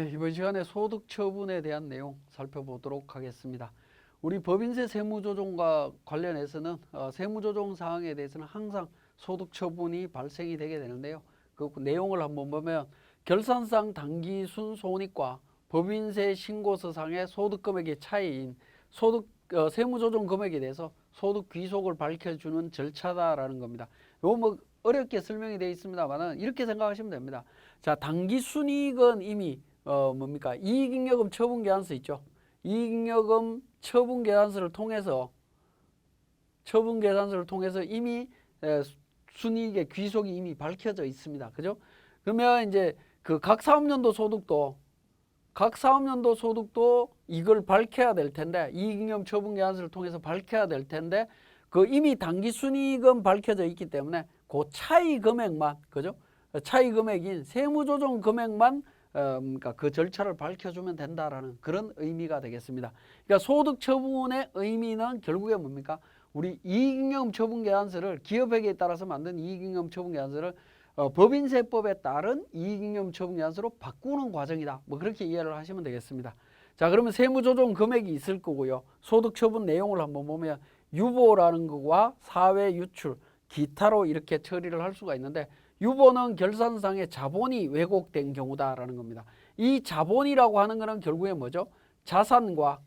네, 이번 시간에 소득 처분에 대한 내용 살펴보도록 하겠습니다. 우리 법인세 세무조정과 관련해서는 세무조정 사항에 대해서는 항상 소득 처분이 발생이 되게 되는데요. 그 내용을 한번 보면 결산상 당기순 손익과 법인세 신고서상의 소득 금액의 차이인 세무조정 금액에 대해서 소득 귀속을 밝혀주는 절차다라는 겁니다. 요거 뭐 어렵게 설명이 되어 있습니다만은 이렇게 생각하시면 됩니다. 자, 당기순이익은 이미 뭡니까? 이익잉여금 처분계산서 있죠. 이익잉여금 처분계산서를 통해서 이미 순이익의 귀속이 이미 밝혀져 있습니다. 그죠? 그러면 이제 그 각 사업년도 소득도 이걸 밝혀야 될 텐데, 이익잉여금 처분계산서를 통해서 밝혀야 될 텐데, 그 이미 당기순이익은 밝혀져 있기 때문에 그 차이 금액만, 그죠? 차이 금액인 세무조정 금액만 그러니까 그 절차를 밝혀주면 된다라는 그런 의미가 되겠습니다. 그러니까 소득 처분의 의미는 결국에 뭡니까? 우리 이익잉여금 처분계산서를 기업회계에 따라서 만든 이익잉여금 처분계산서를 법인세법에 따른 이익잉여금 처분계산서로 바꾸는 과정이다. 뭐 그렇게 이해를 하시면 되겠습니다. 자, 그러면 세무조정 금액이 있을 거고요. 소득 처분 내용을 한번 보면 유보라는 거와 사회 유출, 기타로 이렇게 처리를 할 수가 있는데, 유보는 결산상의 자본이 왜곡된 경우다라는 겁니다. 이 자본이라고 하는 것은 결국에 뭐죠? 자산과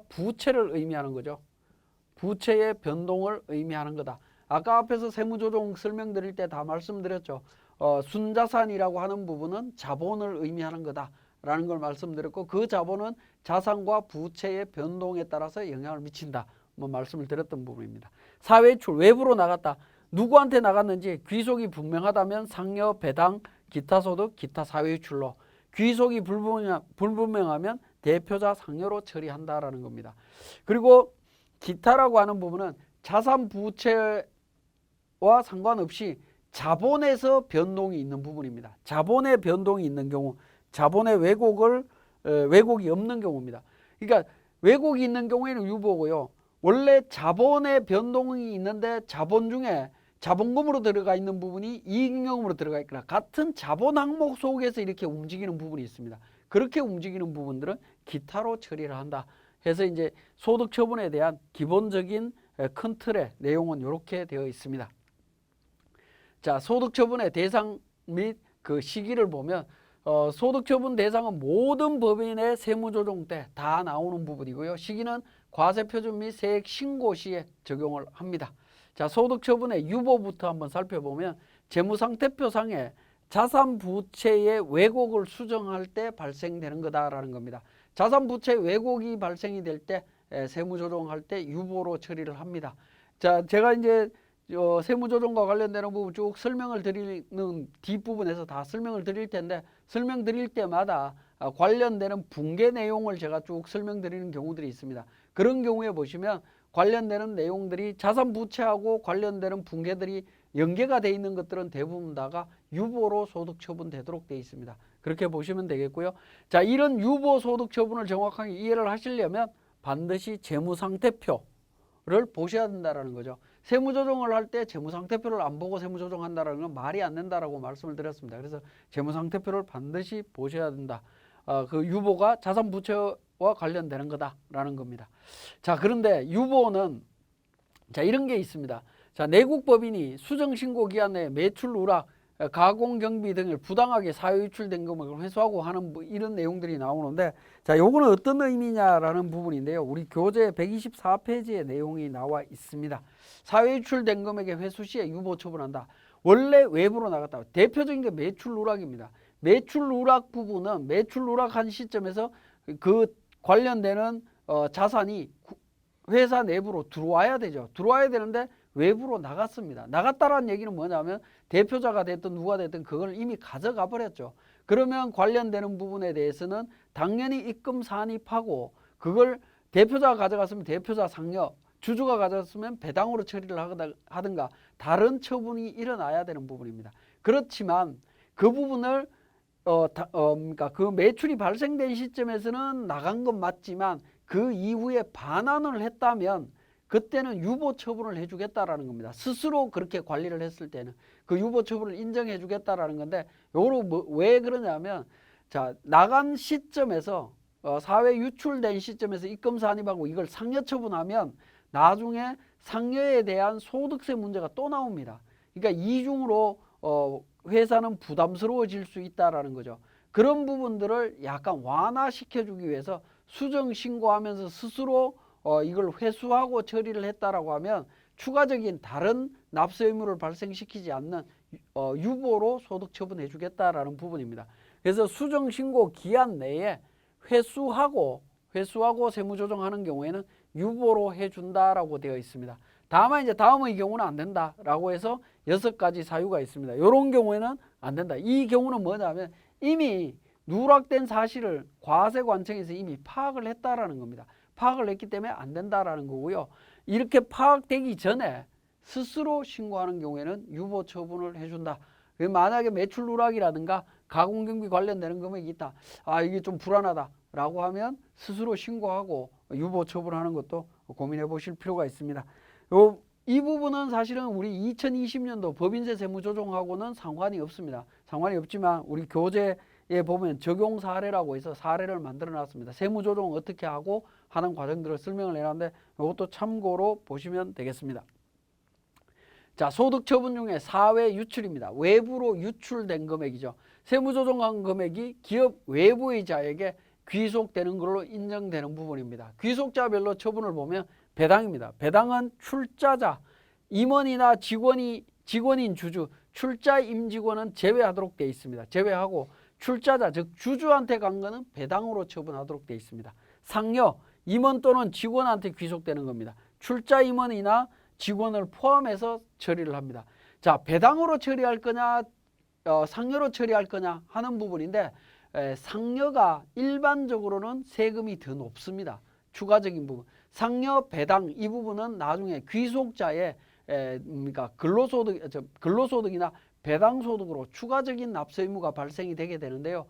부채를 의미하는 거죠. 부채의 변동을 의미하는 거다. 아까 앞에서 세무조정 설명드릴 때 다 말씀드렸죠. 순자산이라고 하는 부분은 자본을 의미하는 거다라는 걸 말씀드렸고, 그 자본은 자산과 부채의 변동에 따라서 영향을 미친다. 뭐 말씀을 드렸던 부분입니다. 사회출, 외부로 나갔다. 누구한테 나갔는지 귀속이 분명하다면 상여, 배당, 기타 소득, 기타 사회유출로, 귀속이 불분명하면 대표자 상여로 처리한다라는 겁니다. 그리고 기타라고 하는 부분은 자산 부채와 상관없이 자본에서 변동이 있는 부분입니다. 자본의 변동이 있는 경우, 자본의 왜곡이 없는 경우입니다. 그러니까 왜곡이 있는 경우에는 유보고요. 원래 자본의 변동이 있는데 자본 중에 자본금으로 들어가 있는 부분이 이익잉여금으로 들어가 있거나 같은 자본 항목 속에서 이렇게 움직이는 부분이 있습니다. 그렇게 움직이는 부분들은 기타로 처리를 한다 해서 이제 소득 처분에 대한 기본적인 큰 틀의 내용은 이렇게 되어 있습니다. 자, 소득 처분의 대상 및 그 시기를 보면 소득 처분 대상은 모든 법인의 세무조정 때 다 나오는 부분이고요. 시기는 과세표준 및 세액 신고 시에 적용을 합니다. 자, 소득 처분의 유보부터 한번 살펴보면 재무상태표상에 자산 부채의 왜곡을 수정할 때 발생되는 거다라는 겁니다. 자산 부채 왜곡이 발생이 될 때 세무조정할 때 유보로 처리를 합니다. 자, 제가 이제 세무조정과 관련되는 부분 쭉 설명을 드리는 뒷부분에서 다 설명을 드릴 텐데, 설명드릴 때마다 관련되는 붕괴 내용을 제가 쭉 설명드리는 경우들이 있습니다. 그런 경우에 보시면 관련되는 내용들이 자산 부채하고 관련되는 붕괴들이 연계가 되어 있는 것들은 대부분 다가 유보로 소득 처분되도록 되어 있습니다. 그렇게 보시면 되겠고요. 자, 이런 유보 소득 처분을 정확하게 이해를 하시려면 반드시 재무상태표를 보셔야 된다는 거죠. 세무조정을 할 때 재무상태표를 안 보고 세무조정한다는 건 말이 안 된다라고 말씀을 드렸습니다. 그래서 재무상태표를 반드시 보셔야 된다. 그 유보가 자산 부채와 관련되는 거다라는 겁니다. 자, 그런데 유보는 자, 이런 게 있습니다. 자, 내국법인이 수정신고 기한 내에 매출 누락, 가공경비 등을 부당하게 사유유출된 금액을 회수하고 하는 이런 내용들이 나오는데, 자, 요거는 어떤 의미냐라는 부분인데요. 우리 교재 124페이지에 내용이 나와 있습니다. 사유유출된 금액의 회수 시에 유보 처분한다. 원래 외부로 나갔다. 대표적인 게 매출 누락입니다. 매출 누락 부분은 매출 누락한 시점에서 그 관련되는 자산이 회사 내부로 들어와야 되죠. 들어와야 되는데 외부로 나갔습니다. 나갔다라는 얘기는 뭐냐면 대표자가 됐든 누가 됐든 그걸 이미 가져가 버렸죠. 그러면 관련되는 부분에 대해서는 당연히 입금 산입하고, 그걸 대표자가 가져갔으면 대표자 상여, 주주가 가져갔으면 배당으로 처리를 하든가 다른 처분이 일어나야 되는 부분입니다. 그렇지만 그 부분을 그러니까 그 매출이 발생된 시점에서는 나간 건 맞지만 그 이후에 반환을 했다면 그때는 유보 처분을 해주겠다라는 겁니다. 스스로 그렇게 관리를 했을 때는 그 유보 처분을 인정해 주겠다라는 건데, 요로 왜 그러냐면 자, 나간 시점에서 사회 유출된 시점에서 입금사 안입하고 이걸 상여 처분하면 나중에 상여에 대한 소득세 문제가 또 나옵니다. 그러니까 이중으로 회사는 부담스러워질 수 있다라는 거죠. 그런 부분들을 약간 완화시켜주기 위해서 수정 신고하면서 스스로 이걸 회수하고 처리를 했다라고 하면 추가적인 다른 납세 의무를 발생시키지 않는 유보로 소득 처분해 주겠다라는 부분입니다. 그래서 수정 신고 기한 내에 회수하고 세무조정하는 경우에는 유보로 해준다라고 되어 있습니다. 다만 이제 다음의 경우는 안 된다라고 해서 6가지 사유가 있습니다. 이런 경우에는 안 된다. 이 경우는 뭐냐면 이미 누락된 사실을 과세관청에서 이미 파악을 했다라는 겁니다. 파악을 했기 때문에 안 된다라는 거고요. 이렇게 파악되기 전에 스스로 신고하는 경우에는 유보 처분을 해준다. 만약에 매출 누락이라든가 가공경비 관련되는 금액이 있다. 이게 좀 불안하다라고 하면 스스로 신고하고 유보 처분하는 것도 고민해 보실 필요가 있습니다. 이 부분은 사실은 우리 2020년도 법인세 세무조정하고는 상관이 없습니다. 상관이 없지만 우리 교재에 보면 적용 사례라고 해서 사례를 만들어 놨습니다. 세무조정 어떻게 하고 하는 과정들을 설명을 해놨는데 이것도 참고로 보시면 되겠습니다. 자, 소득 처분 중에 사외 유출입니다. 외부로 유출된 금액이죠. 세무조정한 금액이 기업 외부의 자에게 귀속되는 걸로 인정되는 부분입니다. 귀속자별로 처분을 보면 배당입니다. 배당은 출자자, 임원이나 직원인 주주, 출자 임직원은 제외하도록 되어 있습니다. 제외하고 출자자, 즉 주주한테 간 거는 배당으로 처분하도록 되어 있습니다. 상여, 임원 또는 직원한테 귀속되는 겁니다. 출자 임원이나 직원을 포함해서 처리를 합니다. 자, 배당으로 처리할 거냐 상여로 처리할 거냐 하는 부분인데 상여가 일반적으로는 세금이 더 높습니다. 추가적인 부분. 상여, 배당 이 부분은 나중에 귀속자의 그러니까 근로소득이나 배당소득으로 추가적인 납세 의무가 발생이 되게 되는데요.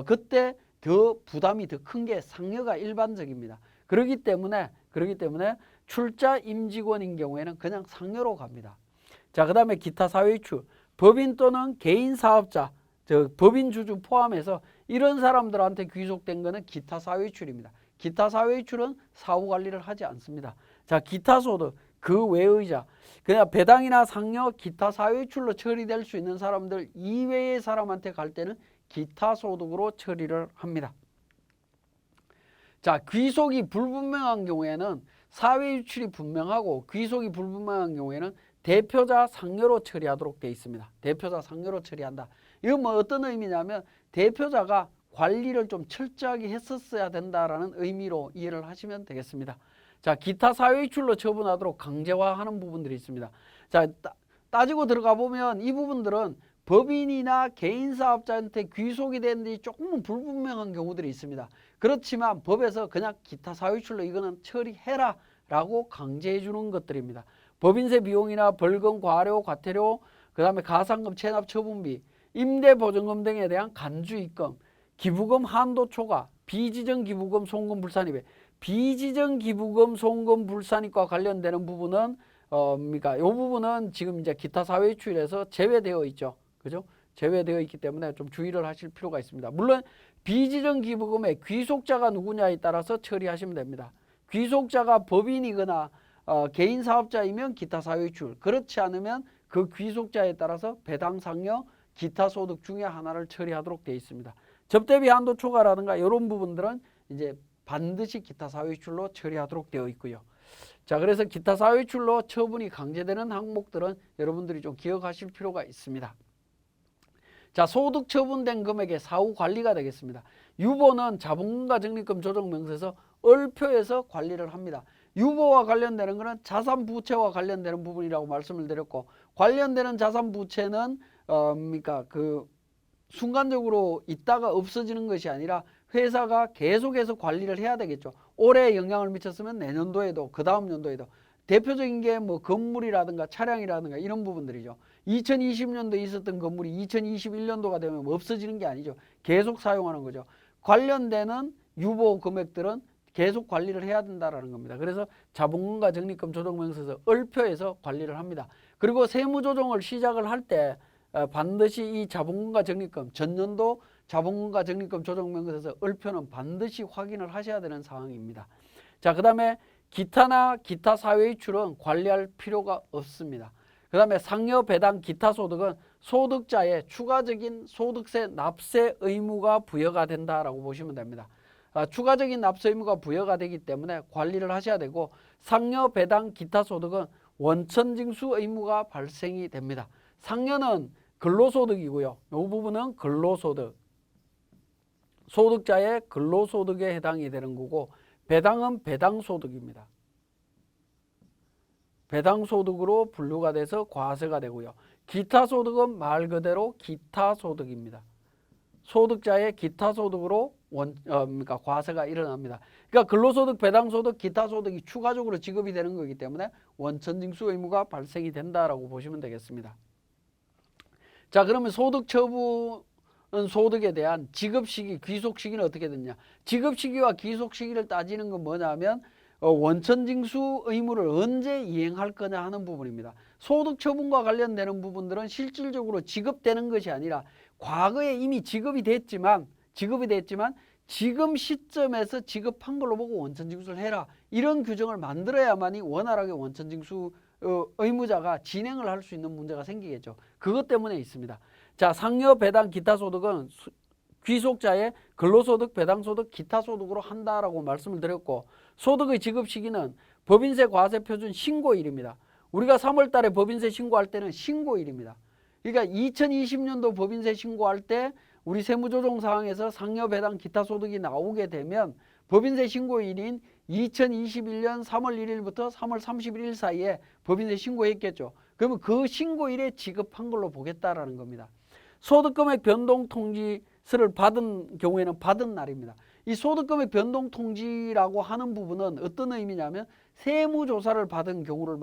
그때 더 부담이 더 큰 게 상여가 일반적입니다. 그렇기 때문에 출자 임직원인 경우에는 그냥 상여로 갑니다. 자, 그 다음에 기타 사회유출. 법인 또는 개인 사업자, 즉 법인 주주 포함해서 이런 사람들한테 귀속된 거는 기타 사회유출입니다. 기타 사회유출은 사후 관리를 하지 않습니다. 자, 기타 소득, 그 외의자, 그냥 배당이나 상여, 기타 사회유출로 처리될 수 있는 사람들 이외의 사람한테 갈 때는 기타 소득으로 처리를 합니다. 자, 귀속이 불분명한 경우에는 사회유출이 분명하고 귀속이 불분명한 경우에는 대표자 상여로 처리하도록 되어 있습니다. 대표자 상여로 처리한다. 이건 뭐 어떤 의미냐면 대표자가 관리를 좀 철저하게 했었어야 된다라는 의미로 이해를 하시면 되겠습니다. 자, 기타 사회유출로 처분하도록 강제화하는 부분들이 있습니다. 자, 따지고 들어가 보면 이 부분들은 법인이나 개인 사업자한테 귀속이 되는데 조금은 불분명한 경우들이 있습니다. 그렇지만 법에서 그냥 기타 사회유출로 이거는 처리해라 라고 강제해 주는 것들입니다. 법인세 비용이나 벌금, 과료, 과태료, 그 다음에 가산금, 체납 처분비, 임대보증금 등에 대한 간주입금, 기부금 한도 초과, 비지정 기부금 송금 불산입에 비지정 기부금 송금 불산입과 관련되는 부분은 그러니까 이 부분은 지금 이제 기타 사회유출에서 제외되어 있죠. 그죠? 제외되어 있기 때문에 좀 주의를 하실 필요가 있습니다. 물론 비지정 기부금의 귀속자가 누구냐에 따라서 처리하시면 됩니다. 귀속자가 법인이거나 개인 사업자이면 기타 사회유출, 그렇지 않으면 그 귀속자에 따라서 배당, 상여, 기타 소득 중에 하나를 처리하도록 되어 있습니다. 접대비 한도 초과라든가 이런 부분들은 이제 반드시 기타 사회유출로 처리하도록 되어 있고요. 자, 그래서 기타 사회유출로 처분이 강제되는 항목들은 여러분들이 좀 기억하실 필요가 있습니다. 자, 소득 처분된 금액의 사후 관리가 되겠습니다. 유보는 자본금과 적립금 조정명세서 얼표에서 관리를 합니다. 유보와 관련되는 것은 자산 부채와 관련되는 부분이라고 말씀을 드렸고, 관련되는 자산 부채는 그러니까 그 순간적으로 있다가 없어지는 것이 아니라 회사가 계속해서 관리를 해야 되겠죠. 올해 영향을 미쳤으면 내년도에도 그 다음 연도에도. 대표적인 게 뭐 건물이라든가 차량이라든가 이런 부분들이죠. 2020년도에 있었던 건물이 2021년도가 되면 없어지는 게 아니죠. 계속 사용하는 거죠. 관련되는 유보 금액들은 계속 관리를 해야 된다는 겁니다. 그래서 자본금과 적립금 조정명세서 얼표에서 관리를 합니다. 그리고 세무조정을 시작을 할 때 반드시 이 자본금과 적립금, 전년도 자본금과 적립금 조정면 것에서 을표는 반드시 확인을 하셔야 되는 상황입니다. 자, 그 다음에 기타나 기타 사회이출은 관리할 필요가 없습니다. 그 다음에 상여 배당 기타 소득은 소득자의 추가적인 소득세 납세 의무가 부여가 된다라고 보시면 됩니다. 추가적인 납세 의무가 부여가 되기 때문에 관리를 하셔야 되고, 상여 배당 기타 소득은 원천징수 의무가 발생이 됩니다. 상여는 근로소득이고요. 이 부분은 근로소득, 소득자의 근로소득에 해당이 되는 거고, 배당은 배당소득입니다. 배당소득으로 분류가 돼서 과세가 되고요. 기타소득은 말 그대로 기타소득입니다. 소득자의 기타소득으로 그러니까 과세가 일어납니다. 그러니까 근로소득, 배당소득, 기타소득이 추가적으로 지급이 되는 거기 때문에 원천징수 의무가 발생이 된다라고 보시면 되겠습니다. 자, 그러면 소득처분 소득에 대한 지급시기, 귀속시기는 어떻게 되냐? 지급시기와 귀속시기를 따지는 건 뭐냐면 원천징수 의무를 언제 이행할 거냐 하는 부분입니다. 소득처분과 관련되는 부분들은 실질적으로 지급되는 것이 아니라 과거에 이미 지급이 됐지만 지금 시점에서 지급한 걸로 보고 원천징수를 해라. 이런 규정을 만들어야만이 원활하게 원천징수 의무자가 진행을 할 수 있는 문제가 생기겠죠. 그것 때문에 있습니다. 자, 상여 배당 기타 소득은 귀속자의 근로소득, 배당소득, 기타소득으로 한다라고 말씀을 드렸고, 소득의 지급 시기는 법인세 과세표준 신고일입니다. 우리가 3월 달에 법인세 신고할 때는 신고일입니다. 그러니까 2020년도 법인세 신고할 때 우리 세무조정사항에서 상여 배당 기타 소득이 나오게 되면 법인세 신고일인 2021년 3월 1일부터 3월 31일 사이에 법인세 신고했겠죠. 그러면 그 신고일에 지급한 걸로 보겠다라는 겁니다. 소득금액 변동 통지서를 받은 경우에는 받은 날입니다. 이 소득금액 변동 통지라고 하는 부분은 어떤 의미냐면 세무조사를 받은 경우를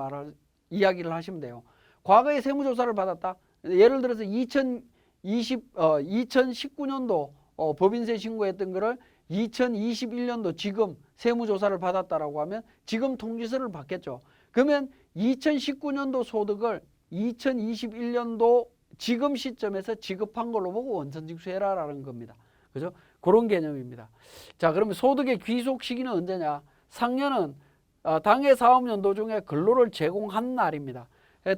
이야기를 하시면 돼요. 과거에 세무조사를 받았다. 예를 들어서 2019년도 법인세 신고했던 거를 2021년도 지금 세무조사를 받았다라고 하면 지금 통지서를 받겠죠. 그러면 2019년도 소득을 2021년도 지금 시점에서 지급한 걸로 보고 원천징수해라라는 겁니다. 그죠? 그런 개념입니다. 자, 그러면 소득의 귀속 시기는 언제냐? 상여는 당해 사업연도 중에 근로를 제공한 날입니다.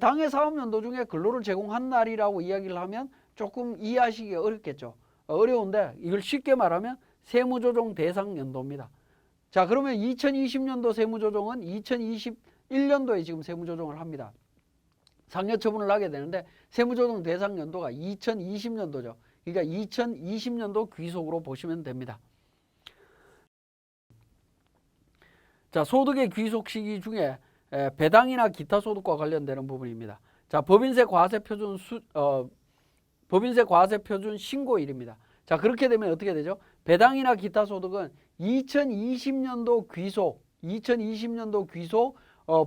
당해 사업연도 중에 근로를 제공한 날이라고 이야기를 하면 조금 이해하시기 어렵겠죠. 어려운데 이걸 쉽게 말하면 세무조정 대상 연도입니다. 자, 그러면 2020년도 세무조정은 2021년도에 지금 세무조정을 합니다. 상여처분을 하게 되는데 세무조정 대상 연도가 2020년도죠. 그러니까 2020년도 귀속으로 보시면 됩니다. 자, 소득의 귀속 시기 중에 배당이나 기타 소득과 관련되는 부분입니다. 자, 법인세 과세표준 신고일입니다. 자, 그렇게 되면 어떻게 되죠? 배당이나 기타 소득은 2020년도 귀속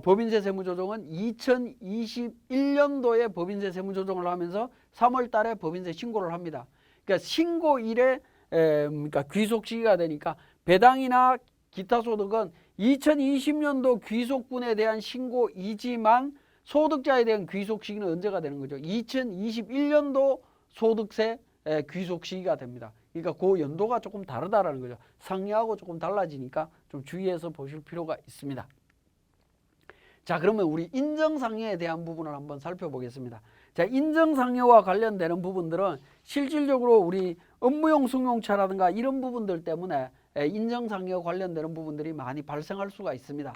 법인세 세무조정은 2021년도에 법인세 세무조정을 하면서 3월 달에 법인세 신고를 합니다. 그러니까 신고일에 그러니까 귀속 시기가 되니까 배당이나 기타 소득은 2020년도 귀속분에 대한 신고이지만 소득자에 대한 귀속 시기는 언제가 되는 거죠? 2021년도 소득세 귀속 시기가 됩니다. 그러니까 그 연도가 조금 다르다라는 거죠. 상여하고 조금 달라지니까 좀 주의해서 보실 필요가 있습니다. 자, 그러면 우리 인정상여에 대한 부분을 한번 살펴보겠습니다. 자, 인정상여와 관련되는 부분들은 실질적으로 우리 업무용 승용차라든가 이런 부분들 때문에 인정상여 관련되는 부분들이 많이 발생할 수가 있습니다.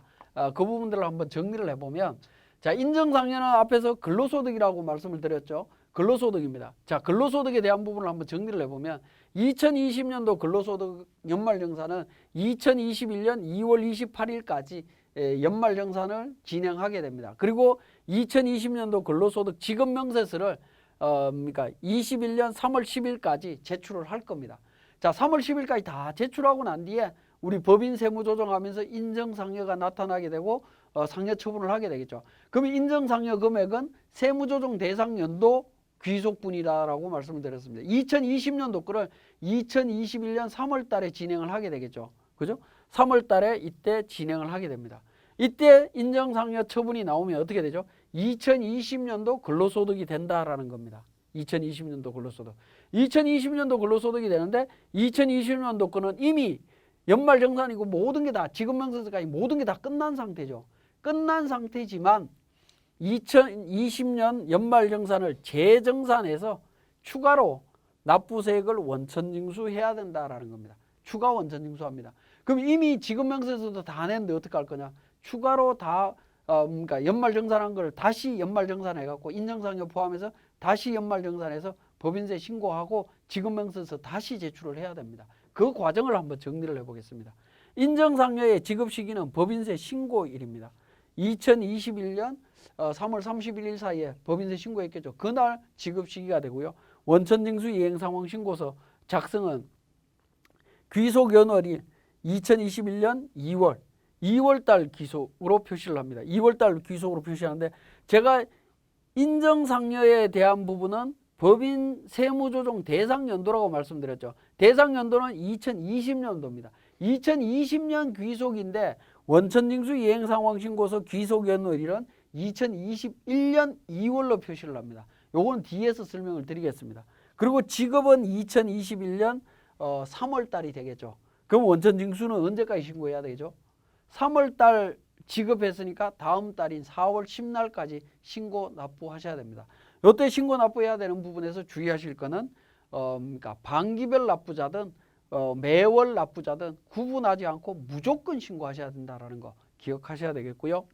그 부분들을 한번 정리를 해보면, 자, 인정상여는 앞에서 근로소득이라고 말씀을 드렸죠. 근로소득입니다. 자, 근로소득에 대한 부분을 한번 정리를 해보면 2020년도 근로소득 연말정산은 2021년 2월 28일까지 연말정산을 진행하게 됩니다. 그리고 2020년도 근로소득 지급명세서를 그러니까 21년 3월 10일까지 제출을 할 겁니다. 자, 3월 10일까지 다 제출하고 난 뒤에 우리 법인 세무조정하면서 인정상여가 나타나게 되고 상여 처분을 하게 되겠죠. 그러면 인정상여 금액은 세무조정 대상 연도 귀속분이라고 말씀을 드렸습니다. 2020년도 거를 2021년 3월 달에 진행을 하게 되겠죠. 그죠? 3월 달에 이때 진행을 하게 됩니다. 이때 인정상여 처분이 나오면 어떻게 되죠? 2020년도 근로소득이 된다라는 겁니다. 2020년도 근로소득. 2020년도 근로소득이 되는데 2020년도 거는 이미 연말정산이고 모든 게 다 지급명세서까지 모든 게 다 끝난 상태죠. 끝난 상태지만 2020년 연말정산을 재정산해서 추가로 납부세액을 원천징수해야 된다라는 겁니다. 추가 원천징수합니다. 그럼 이미 지급명세서도 다 냈는데 어떻게 할 거냐? 추가로 다 그러니까 연말정산한 걸 다시 연말정산해갖고 인정상여 포함해서 다시 연말정산해서 법인세 신고하고 지급명세서 다시 제출을 해야 됩니다. 그 과정을 한번 정리를 해보겠습니다. 인정상여의 지급 시기는 법인세 신고일입니다. 2021년 3월 31일 사이에 법인세 신고했겠죠. 그날 지급 시기가 되고요. 원천징수 이행상황 신고서 작성은 귀속연월일 2021년 2월 달 귀속으로 표시를 합니다. 2월 달 귀속으로 표시하는데 제가 인정상여에 대한 부분은 법인 세무조정 대상연도라고 말씀드렸죠. 대상연도는 2020년도입니다. 2020년 귀속인데 원천징수 이행상황신고서 귀속연월일은 2021년 2월로 표시를 합니다. 요건 뒤에서 설명을 드리겠습니다. 그리고 지급은 2021년 3월 달이 되겠죠. 그럼 원천징수는 언제까지 신고해야 되죠? 3월 달 지급했으니까 다음 달인 4월 10날까지 신고 납부하셔야 됩니다. 이때 신고 납부해야 되는 부분에서 주의하실 거는 그러니까 반기별 납부자든 매월 납부자든 구분하지 않고 무조건 신고하셔야 된다는 거 기억하셔야 되겠고요.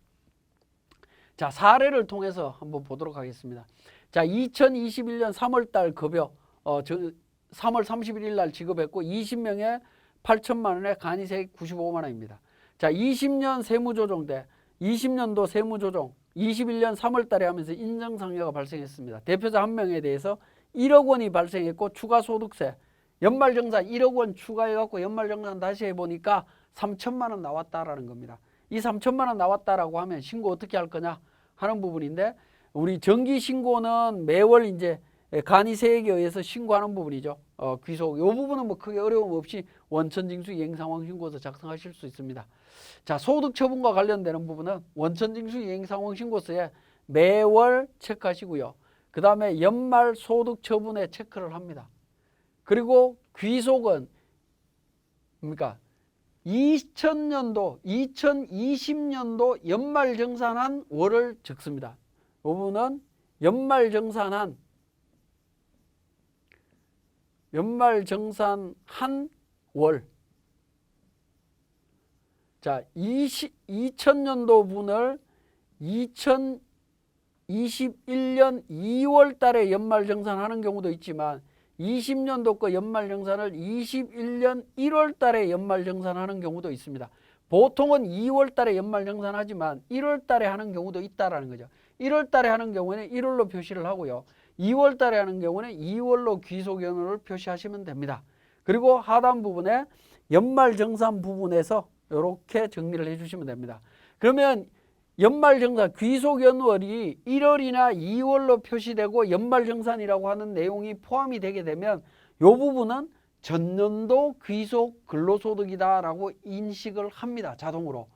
자, 사례를 통해서 한번 보도록 하겠습니다. 자, 2021년 3월 달 급여 3월 31일 날 지급했고 20명에 8천만 원에 간이세액 95만 원입니다. 자, 20년 세무조정 때 20년도 세무조정 21년 3월 달에 하면서 인정상여가 발생했습니다. 대표자 한 명에 대해서 1억 원이 발생했고 추가 소득세 연말정산 1억 원 추가해갖고 연말정산 다시 해보니까 3천만 원 나왔다라는 겁니다. 이 3천만 원 나왔다라고 하면 신고 어떻게 할 거냐 하는 부분인데 우리 정기신고는 매월 이제 간이세액에 의해서 신고하는 부분이죠. 귀속. 이 부분은 뭐 크게 어려움 없이 원천징수 이행상황신고서 작성하실 수 있습니다. 자, 소득처분과 관련되는 부분은 원천징수 이행상황신고서에 매월 체크하시고요. 그 다음에 연말 소득처분에 체크를 합니다. 그리고 귀속은 그러니까 2000년도, 2020년도 연말정산한 월을 적습니다. 이 부분은 연말정산한 월. 자, 2000년도 분을 2021년 2월 달에 연말정산하는 경우도 있지만 20년도 거 연말정산을 21년 1월 달에 연말정산하는 경우도 있습니다. 보통은 2월 달에 연말정산하지만 1월 달에 하는 경우도 있다라는 거죠. 1월 달에 하는 경우에는 1월로 표시를 하고요. 2월 달에 하는 경우는 2월로 귀속연월을 표시하시면 됩니다. 그리고 하단 부분에 연말정산 부분에서 이렇게 정리를 해주시면 됩니다. 그러면 연말정산 귀속연월이 1월이나 2월로 표시되고 연말정산이라고 하는 내용이 포함이 되게 되면 이 부분은 전년도 귀속 근로소득이다라고 인식을 합니다. 자동으로.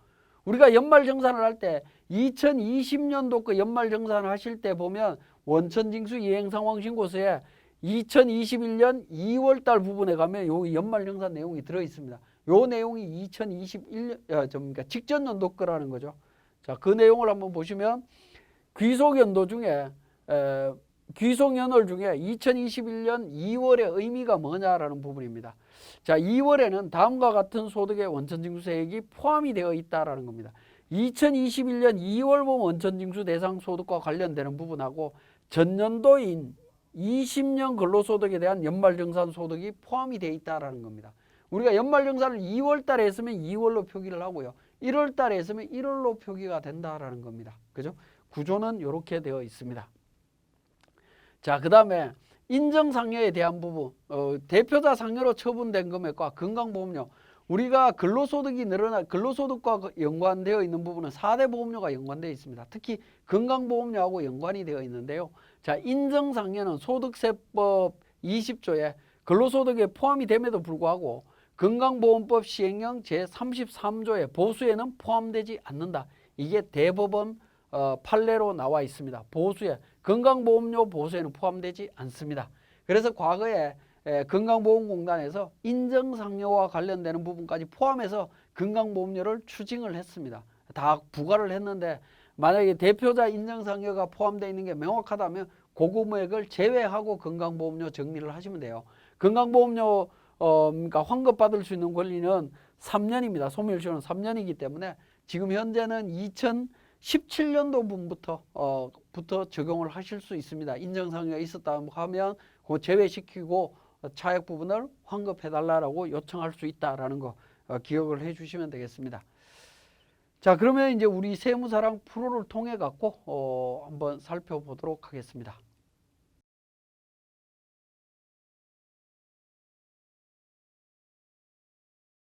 우리가 연말정산을 할 때 2020년도 그 연말정산을 하실 때 보면 원천징수 이행상황신고서에 2021년 2월 달 부분에 가면 요 연말정산 내용이 들어 있습니다. 요 내용이 2021년 그러니까 직전 연도 거라는 거죠. 자, 그 내용을 한번 보시면 귀속연도 중에 귀속연월 중에 2021년 2월의 의미가 뭐냐라는 부분입니다. 자, 2월에는 다음과 같은 소득의 원천징수세액이 포함이 되어 있다라는 겁니다. 2021년 2월분 원천징수 대상 소득과 관련되는 부분하고 전년도인 20년 근로소득에 대한 연말정산 소득이 포함이 되어 있다라는 겁니다. 우리가 연말정산을 2월 달에 했으면 2월로 표기를 하고요. 1월 달에 했으면 1월로 표기가 된다라는 겁니다. 그죠? 구조는 이렇게 되어 있습니다. 자, 그 다음에 인정상여에 대한 부분, 대표자 상여로 처분된 금액과 건강보험료. 우리가 근로소득이 늘어나 근로소득과 연관되어 있는 부분은 4대 보험료가 연관되어 있습니다. 특히 건강보험료하고 연관이 되어 있는데요. 자, 인정상여는 소득세법 20조에 근로소득에 포함이 됨에도 불구하고 건강보험법 시행령 제33조의 보수에는 포함되지 않는다. 이게 대법원 판례로 나와 있습니다. 보수에 건강보험료 보수에는 포함되지 않습니다. 그래서 과거에 건강보험공단에서 인정상여와 관련되는 부분까지 포함해서 건강보험료를 추징을 했습니다. 다 부과를 했는데 만약에 대표자 인정상여가 포함되어 있는 게 명확하다면 그 금액을 제외하고 건강보험료 정리를 하시면 돼요. 건강보험료 그러니까 환급받을 수 있는 권리는 3년입니다. 소멸시효는 3년이기 때문에 지금 현재는 2017년도 부터 적용을 하실 수 있습니다. 인정상여가 있었다 하면 그 제외시키고 차액 부분을 환급해달라고 요청할 수 있다라는 거 기억을 해주시면 되겠습니다. 자, 그러면 이제 우리 세무사랑 프로를 통해 갖고 한번 살펴보도록 하겠습니다.